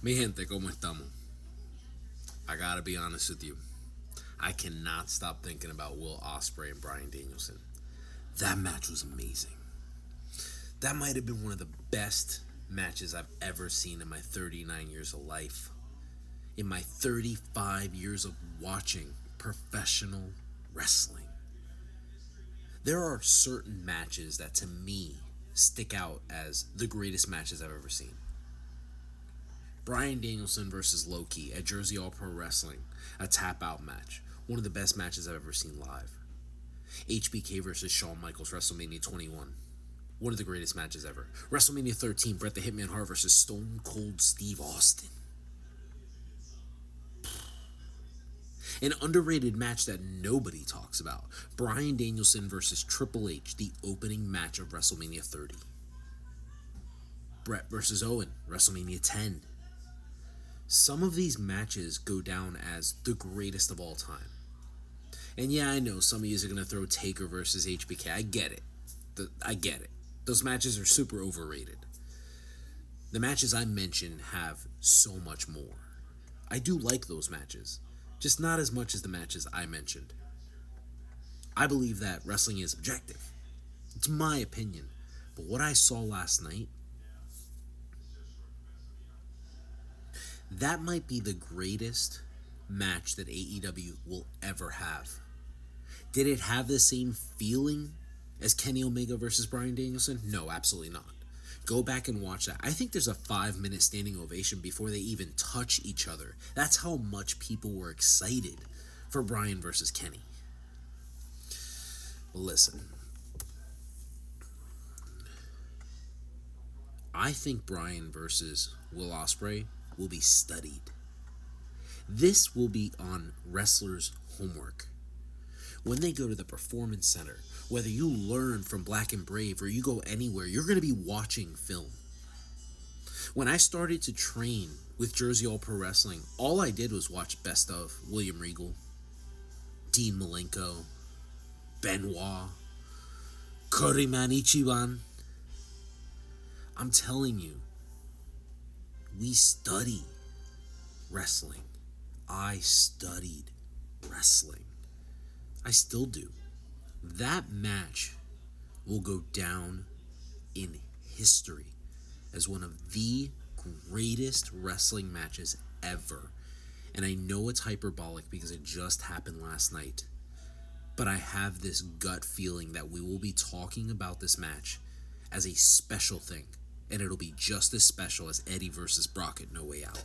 Mi gente, ¿cómo estamos? I gotta be honest with you. I cannot stop thinking about Will Ospreay and Bryan Danielson. That match was amazing. That might have been one of the best matches I've ever seen in my 39 years of life. In my 35 years of watching professional wrestling. There are certain matches that to me stick out as the greatest matches I've ever seen. Bryan Danielson versus Loki at Jersey All Pro Wrestling, a tap out match, one of the best matches I've ever seen live. HBK versus Shawn Michaels, WrestleMania 21, one of the greatest matches ever. WrestleMania 13, Bret the Hitman Hart versus Stone Cold Steve Austin. An underrated match that nobody talks about, Bryan Danielson versus Triple H, the opening match of WrestleMania 30. Bret versus Owen, WrestleMania 10. Some of these matches go down as the greatest of all time. And yeah, I know some of you are going to throw Taker versus HBK. I get it. I get it. Those matches are super overrated. The matches I mentioned have so much more. I do like those matches, just not as much as the matches I mentioned. I believe that wrestling is objective. It's my opinion. But what I saw last night, that might be the greatest match that AEW will ever have. Did it have the same feeling as Kenny Omega versus Bryan Danielson? No, absolutely not. Go back and watch that. I think there's a 5-minute standing ovation before they even touch each other. That's how much people were excited for Bryan versus Kenny. Well, listen. I think Bryan versus Will Ospreay will be studied. This will be on wrestlers' homework. When they go to the Performance Center, whether you learn from Black and Brave or you go anywhere, you're going to be watching film. When I started to train with Jersey All Pro Wrestling, all I did was watch Best of William Regal, Dean Malenko, Benoit, Kuriman Ichiban. I'm telling you, we study wrestling. I studied wrestling. I still do. That match will go down in history as one of the greatest wrestling matches ever. And I know it's hyperbolic because it just happened last night. But I have this gut feeling that we will be talking about this match as a special thing. And it'll be just as special as Eddie versus Brock at No Way Out.